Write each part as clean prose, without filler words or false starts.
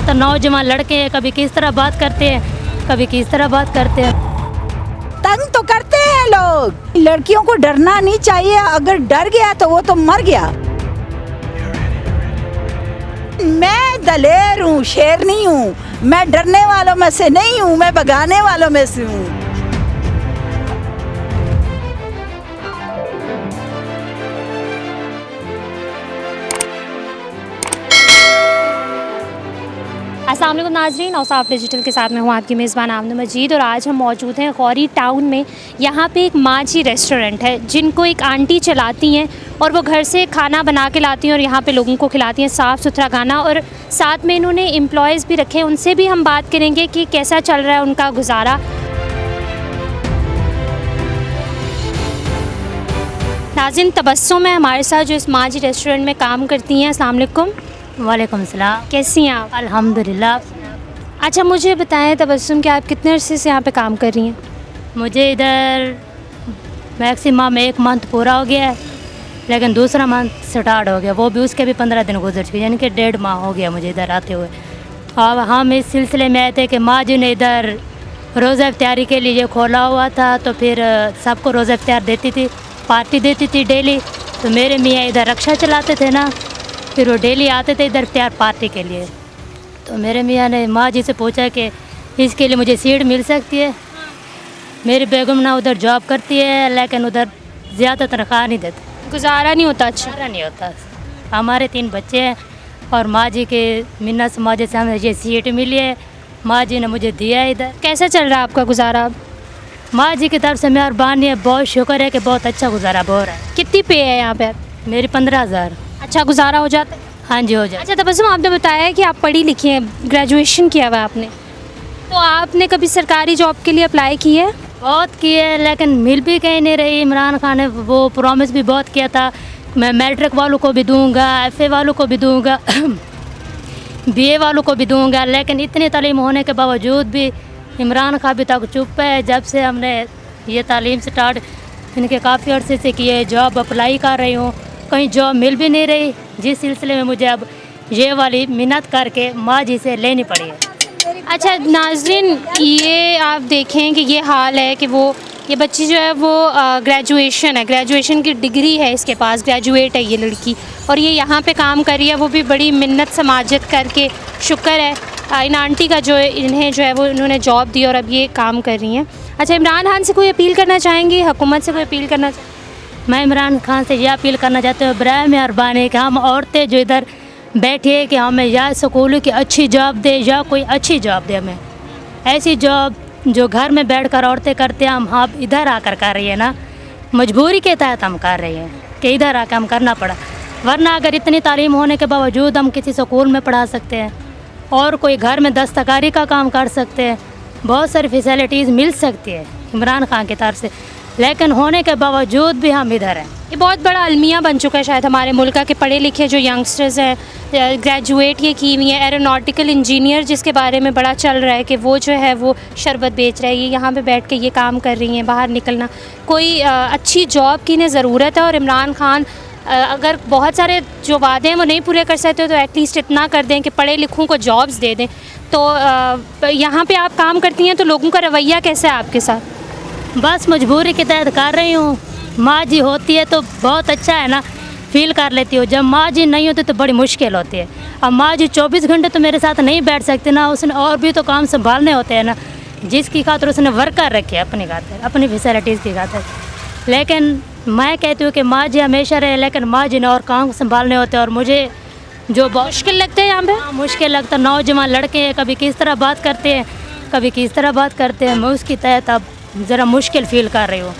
लगता नौजवान लड़के हैं, कभी किस तरह बात करते हैं, कभी किस तरह बात करते हैं। तंग तो करते हैं लोग। लड़कियों को डरना नहीं चाहिए, अगर डर गया तो वो तो मर गया। मैं दलेर हूँ, शेर नहीं हूँ। मैं डरने वालों में से नहीं हूँ, मैं भगाने वालों में से हूँ। अस्सलाम वालेकुम नाज़रीन, औसाफ डिजिटल के साथ मैं हूँ आपकी मेज़बान आमना मजीद और आज हम मौजूद हैं गौरी टाउन में। यहाँ पे एक माजी रेस्टोरेंट है जिनको एक आंटी चलाती हैं और वो घर से खाना बना के लाती हैं और यहाँ पे लोगों को खिलाती हैं साफ़ सुथरा खाना। और साथ में इन्होंने एम्प्लॉयज़ भी रखे हैं, उनसे भी हम बात करेंगे कि कैसा चल रहा है उनका गुजारा। नाज़रीन, तबस्सुम है हमारे साथ जो इस माजी रेस्टोरेंट में काम करती हैं। अस्सलाम वालेकुम। वालेकुम सलाम। कैसी हैं आप? अल्हम्दुलिल्लाह। अच्छा, मुझे बताएं तबस्सुम कि आप कितने अरसे से यहाँ पे काम कर रही हैं? मुझे इधर मैक्सिमम 1 मंथ पूरा हो गया है, लेकिन दूसरा मंथ स्टार्ट हो गया, वो भी उसके भी 15 दिन गुजर चुके, यानी कि 1.5 माह हो गया मुझे इधर आते हुए। अब हम इस सिलसिले में आए थे कि माँ जी ने इधर रोज़ा इफ्तारी के लिए खोला हुआ था, तो फिर सबको रोज़ा इफ्तार देती थी, पार्टी देती थी डेली। तो मेरे मियाँ इधर रक्षा चलाते थे ना, फिर वो डेली आते थे इधर इफ्तार पार्टी के लिए। तो मेरे मियाँ ने माँ जी से पूछा कि इसके लिए मुझे सीट मिल सकती है। मेरी बेगम ना उधर जॉब करती है, लेकिन उधर ज़्यादा तनख्वाह नहीं देते, गुजारा नहीं होता। अच्छा, गुजारा नहीं होता। हमारे 3 बच्चे हैं और माँ जी के मिन्नत से माँ जी से हमें ये सीट मिली है, माँ जी ने मुझे दिया है इधर। कैसा चल रहा है आपका गुजारा अब? माँ जी की तरफ से मेहरबानी है, बहुत शुक्र है कि बहुत अच्छा गुजारा हो रहा है। कितनी पे है यहाँ पे? मेरी 15,000। अच्छा गुजारा हो जाता है? हाँ जी, हो जाए। अच्छा तबस्सुम, आपने बताया कि आप पढ़ी लिखी हैं, ग्रेजुएशन किया हुआ है आपने, तो आपने कभी सरकारी जॉब के लिए अप्लाई की है? बहुत किए, लेकिन मिल भी कहीं नहीं रही। इमरान खान ने वो प्रॉमिस भी बहुत किया था, मैं मैट्रिक वालों को भी दूंगा, FA वालों को भी दूंगा, BA वालों को भी दूंगा, लेकिन इतनी तालीम होने के बावजूद भी इमरान खान अभी तक चुप है। जब से हमने ये तालीम स्टार्ट इनके काफ़ी अर्से से किए, जॉब अप्लाई कर रही हूँ, कहीं जॉब मिल भी नहीं रही, जिस सिलसिले में मुझे अब ये वाली मिन्नत करके माँ जी से लेनी पड़ी है। अच्छा नाज़रीन, ये आप देखें कि ये हाल है कि ये बच्ची जो है वो ग्रेजुएशन है, ग्रेजुएशन की डिग्री है इसके पास, ग्रेजुएट है ये लड़की, और ये यहाँ पे काम कर रही है, वो भी बड़ी मिन्नत समाजत करके। शुक्र है इन आंटी का जो इन्हें जो है वो इन्होंने जॉब दी और अब ये काम कर रही हैं। अच्छा, इमरान खान से कोई अपील करना चाहेंगी, हुकूमत से कोई अपील करना? मैं इमरान खान से यह अपील करना चाहती हूँ, बराए मेहरबानी कि हम औरतें जो इधर बैठी है कि हमें या स्कूलों की अच्छी जॉब दे या कोई अच्छी जॉब दे, हमें ऐसी जॉब जो घर में बैठकर औरतें करते हैं, हम इधर आकर कर रही है ना, मजबूरी के तहत हम कर रही हैं कि इधर आकर हम करना पड़ा। वरना अगर इतनी तालीम होने के बावजूद हम किसी स्कूल में पढ़ा सकते हैं और कोई घर में दस्तकारी का काम कर सकते हैं, बहुत सारी फैसिलिटीज़ मिल सकती है इमरान खान की तरफ से, लेकिन होने के बावजूद भी हम इधर हैं। ये बहुत बड़ा अलमिया बन चुका है शायद हमारे मुल्क का कि पढ़े लिखे जो यंगस्टर्स हैं, ग्रेजुएट ये की हुई है, एरोनॉटिकल इंजीनियर जिसके बारे में बड़ा चल रहा है कि वो जो है वो शरबत बेच रहा है, ये यहाँ पे बैठ के ये काम कर रही हैं, बाहर निकलना, कोई अच्छी जॉब की इन्हें ज़रूरत है। और इमरान खान अगर बहुत सारे जो वादे हैं वो नहीं पूरे कर सकते तो एटलीस्ट इतना कर दें कि पढ़े लिखों को जॉब्स दे दें। तो यहाँ पे आप काम करती हैं, तो लोगों का रवैया कैसा है आपके साथ? बस मजबूरी के तहत कर रही हूँ। माँ जी होती है तो बहुत अच्छा है ना, फील कर लेती हूँ। जब माँ जी नहीं होती तो बड़ी मुश्किल होती है। अब माँ जी 24 घंटे तो मेरे साथ नहीं बैठ सकती ना, उसने और भी तो काम संभालने होते हैं ना, जिसकी खातिर उसने वर्कर रखे अपनी खातिर, अपनी फैसिलिटीज़ की खातिर। लेकिन मैं कहती हूँ कि माँ जी हमेशा रहे, लेकिन माँ जी ने और काम संभालने होते हैं। और मुझे जो बहुत मुश्किल लगता है यहाँ पे, मुश्किल लगता है, नौजवान लड़के हैं, कभी किस तरह बात करते हैं, कभी किस तरह बात करते हैं। मैं उसकी तहत अब ज़रा मुश्किल फ़ील कर रही हूँ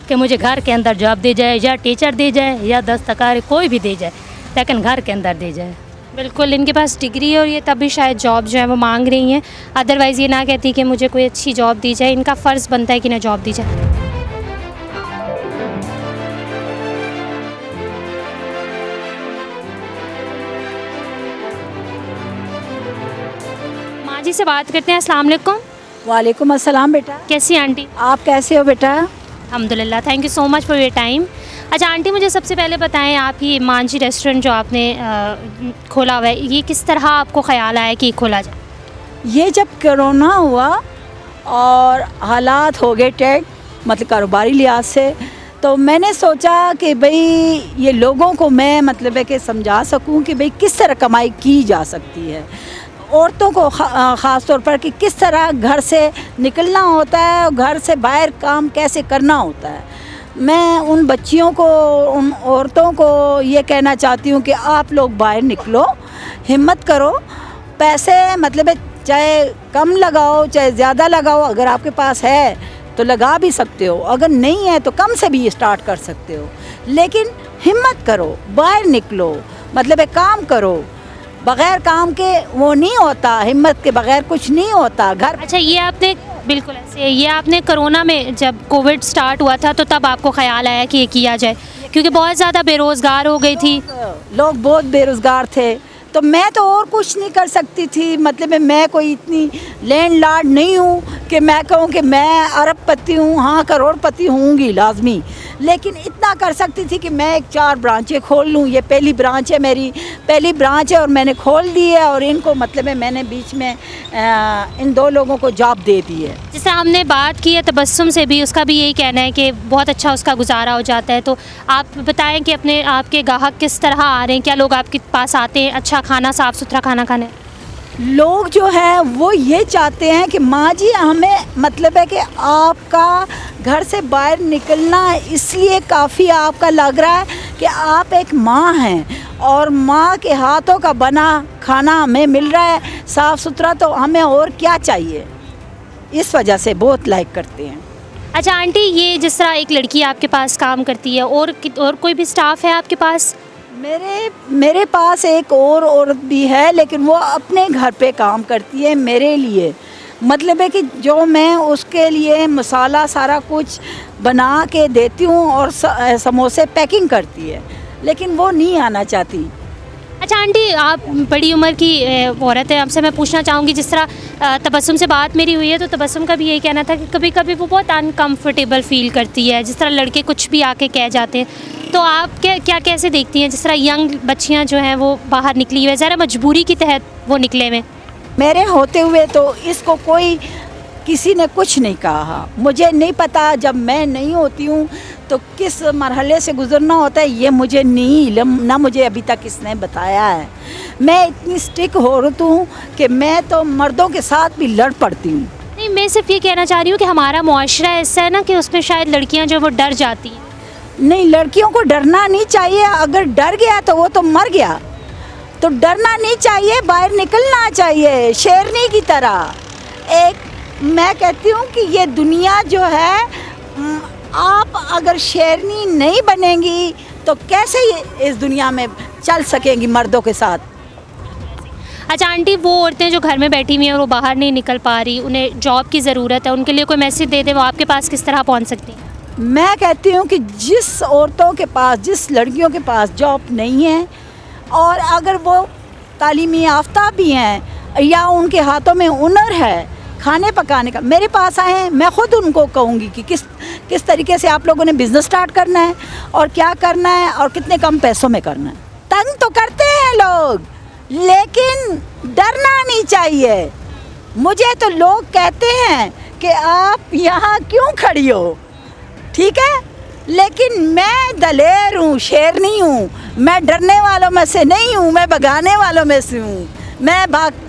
कि मुझे घर के अंदर जॉब दी जाए, या टीचर दी जाए, या दस्तकारी कोई भी दी जाए, लेकिन घर के अंदर दी जाए। बिल्कुल, इनके पास डिग्री है और ये तभी शायद जॉब जो है वो मांग रही हैं, अदरवाइज़ ये ना कहती कि मुझे कोई अच्छी जॉब दी जाए। इनका फ़र्ज़ बनता है कि इन्हें जॉब दी जाए। माँ जी से बात करते हैं। अस्सलाम वालेकुम। वालेकुम अस्सलाम बेटा। कैसी हैं आंटी? आप कैसे हो बेटा? अल्हम्दुलिल्लाह, thank you so much for your time. अच्छा आंटी, मुझे सबसे पहले बताएं, आप ये मांझी रेस्टोरेंट जो आपने खोला हुआ है, ये किस तरह आपको ख्याल आया कि खोला जाए? ये जब कोरोना हुआ और हालात हो गए टाइट, मतलब कारोबारी लिहाज से, तो मैंने सोचा कि भाई ये लोगों को मैं मतलब है कि समझा सकूं कि भाई किस तरह कमाई की जा सकती है, औरतों को ख़ास तौर पर कि किस तरह घर से निकलना होता है और घर से बाहर काम कैसे करना होता है। मैं उन बच्चियों को, उन औरतों को ये कहना चाहती हूँ कि आप लोग बाहर निकलो, हिम्मत करो, पैसे मतलब है चाहे कम लगाओ चाहे ज़्यादा लगाओ, अगर आपके पास है तो लगा भी सकते हो, अगर नहीं है तो कम से भी स्टार्ट कर सकते हो, लेकिन हिम्मत करो, बाहर निकलो, मतलब है काम करो, बग़ैर काम के वो नहीं होता, हिम्मत के बग़ैर कुछ नहीं होता घर। अच्छा, ये आपने बिल्कुल ऐसे, ये आपने कोरोना में जब कोविड स्टार्ट हुआ था तो तब आपको ख्याल आया कि ये किया जाए, क्योंकि बहुत ज़्यादा बेरोज़गार हो गई थी, लोग बहुत बेरोज़गार थे, तो मैं तो और कुछ नहीं कर सकती थी। मतलब मैं कोई इतनी लैंडलॉर्ड नहीं हूँ कि मैं कहूँ कि मैं अरबपति हूँ, हाँ करोड़पति होंगी लाजमी, लेकिन इतना कर सकती थी कि मैं 4 ब्रांचें खोल लूँ। ये पहली ब्रांच है, मेरी पहली ब्रांच है और मैंने खोल दी है, और इनको मतलब है मैंने बीच में इन 2 लोगों को जॉब दे दी है। जैसे हमने बात की है तबस्सुम से भी, उसका भी यही कहना है कि बहुत अच्छा उसका गुजारा हो जाता है। तो आप बताएं कि अपने आपके ग्राहक किस तरह आ रहे हैं, क्या लोग आपके पास आते हैं अच्छा खाना, साफ़ सुथरा खाना खाने? लोग जो है वो ये चाहते हैं कि माँ जी हमें मतलब है कि आपका घर से बाहर निकलना इसलिए काफ़ी आपका लग रहा है कि आप एक माँ हैं और माँ के हाथों का बना खाना हमें मिल रहा है साफ़ सुथरा, तो हमें और क्या चाहिए, इस वजह से बहुत लाइक करते हैं। अच्छा आंटी, ये जिस तरह एक लड़की आपके पास काम करती है और कोई भी स्टाफ है आपके पास? मेरे पास एक और औरत भी है, लेकिन वो अपने घर पे काम करती है मेरे लिए। मतलब है कि जो मैं उसके लिए मसाला सारा कुछ बना के देती हूँ और समोसे पैकिंग करती है, लेकिन वो नहीं आना चाहती। अच्छा आंटी, आप बड़ी उम्र की औरत है, आपसे मैं पूछना चाहूँगी, जिस तरह तबस्सुम से बात मेरी हुई है तो तबस्सुम का भी यही कहना था कि कभी कभी वो बहुत अनकम्फर्टेबल फ़ील करती है, जिस तरह लड़के कुछ भी आके कह जाते हैं। तो आप क्या कैसे देखती हैं, जिस तरह यंग बच्चियां जो हैं वो बाहर निकली हुई, ज़रा मजबूरी के तहत वो निकले में? मेरे होते हुए तो इसको कोई किसी ने कुछ नहीं कहा, मुझे नहीं पता जब मैं नहीं होती हूँ तो किस मरहले से गुज़रना होता है, ये मुझे नहीं इल्म, ना मुझे अभी तक इसने बताया है। मैं इतनी स्टिक औरत हूँ कि मैं तो मर्दों के साथ भी लड़ पड़ती हूँ। नहीं, मैं सिर्फ ये कहना चाह रही हूँ कि हमारा मुआशरा ऐसा है ना कि उसमें शायद लड़कियाँ जो वो डर जाती हैं। नहीं, लड़कियों को डरना नहीं चाहिए, अगर डर गया तो वो तो मर गया, तो डरना नहीं चाहिए, बाहर निकलना चाहिए शेरनी की तरह। एक मैं कहती हूँ कि ये दुनिया जो है, आप अगर शेरनी नहीं बनेंगी तो कैसे इस दुनिया में चल सकेंगी मर्दों के साथ। अच्छा आंटी, वो औरतें जो घर में बैठी हुई हैं और वो बाहर नहीं निकल पा रही, उन्हें जॉब की ज़रूरत है, उनके लिए कोई मैसेज दे दें, वो आपके पास किस तरह पहुँच सकती हैं? मैं कहती हूँ कि जिस औरतों के पास, जिस लड़कियों के पास जॉब नहीं है और अगर वो तालीमी याफ्ता भी हैं या उनके हाथों में हुनर है खाने पकाने का, मेरे पास आए, मैं ख़ुद उनको कहूँगी कि किस तरीके से आप लोगों ने बिज़नेस स्टार्ट करना है और क्या करना है और कितने कम पैसों में करना है। तंग तो करते हैं लोग, लेकिन डरना नहीं चाहिए। मुझे तो लोग कहते हैं कि आप यहाँ क्यों खड़ी हो, ठीक है, लेकिन मैं दलेर हूँ, शेरनी हूँ, मैं डरने वालों में से नहीं हूँ, मैं भगाने वालों में से हूँ, मैं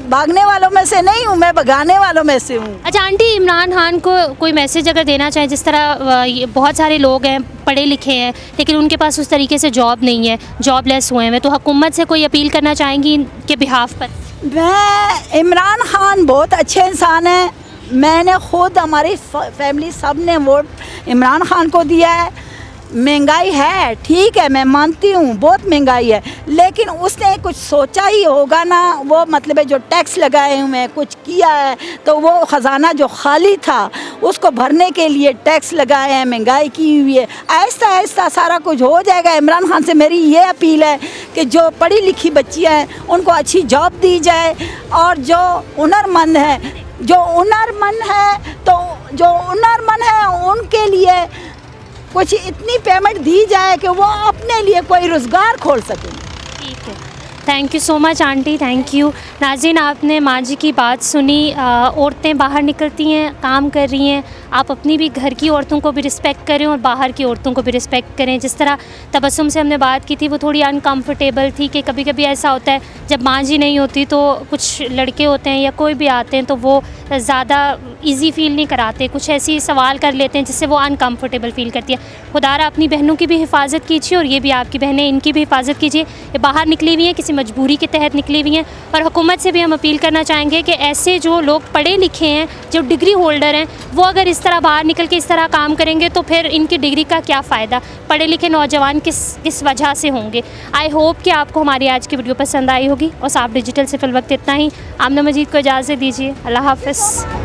भागने वालों में से नहीं हूँ, मैं भगाने वालों में से हूँ। अच्छा आंटी, इमरान खान को कोई मैसेज अगर देना चाहें, जिस तरह बहुत सारे लोग हैं पढ़े लिखे हैं लेकिन उनके पास उस तरीके से जॉब नहीं है, जॉबलेस हुए हैं, तो हुकूमत से कोई अपील करना चाहेंगी इनके बिहाफ पर? मैं, इमरान खान बहुत अच्छे इंसान हैं, मैंने ख़ुद, हमारी फैमिली सब ने वोट इमरान खान को दिया है। महंगाई है, ठीक है, मैं मानती हूँ बहुत महंगाई है, लेकिन उसने कुछ सोचा ही होगा ना, वो मतलब है जो टैक्स लगाए हुए हैं, कुछ किया है, तो वो ख़जाना जो खाली था उसको भरने के लिए टैक्स लगाए हैं, महंगाई की हुई है, आहिस्ता आहिस्ता सारा कुछ हो जाएगा। इमरान खान से मेरी ये अपील है कि जो पढ़ी लिखी बच्चियाँ हैं उनको अच्छी जॉब दी जाए, और जो हुनरमंद हैं, जो हुनरमंद है तो जो हुनरमंद है उनके लिए कुछ इतनी पेमेंट दी जाए कि वो अपने लिए कोई रोज़गार खोल सकें। ठीक है, thank you so much aunty, thank you. नाज़रीन, आपने माँ जी की बात सुनी। औरतें बाहर निकलती हैं, काम कर रही हैं, आप अपनी भी घर की औरतों को भी रिस्पेक्ट करें और बाहर की औरतों को भी रिस्पेक्ट करें। जिस तरह तबस्सुम से हमने बात की थी, वो थोड़ी अनकंफर्टेबल थी कि कभी कभी ऐसा होता है जब माँ जी नहीं होती तो कुछ लड़के होते हैं या कोई भी आते हैं तो वो ज़्यादा इजी फील नहीं कराते, कुछ ऐसी सवाल कर लेते हैं जिससे वो अनकंफर्टेबल फील करती है। खुदारा अपनी बहनों की भी हिफाजत कीजिए और ये भी आपकी बहनें, इनकी भी हिफाजत कीजिए। ये बाहर निकली हुई हैं, किसी मजबूरी के तहत निकली हुई हैं, और हुकूमत से भी हम अपील करना चाहेंगे कि ऐसे जो लोग पढ़े लिखे हैं, जो डिग्री होल्डर हैं, वो अगर इस तरह बाहर निकल के इस तरह काम करेंगे तो फिर इनकी डिग्री का क्या फ़ायदा। पढ़े लिखे नौजवान किस वजह से होंगे। आई होप कि आपको हमारी आज की वीडियो पसंद आई होगी। और साफ डिजिटल से फिल वक्त इतना ही। आमना मजीद को इजाज़त दीजिए। अल्लाह हाफ़िज़।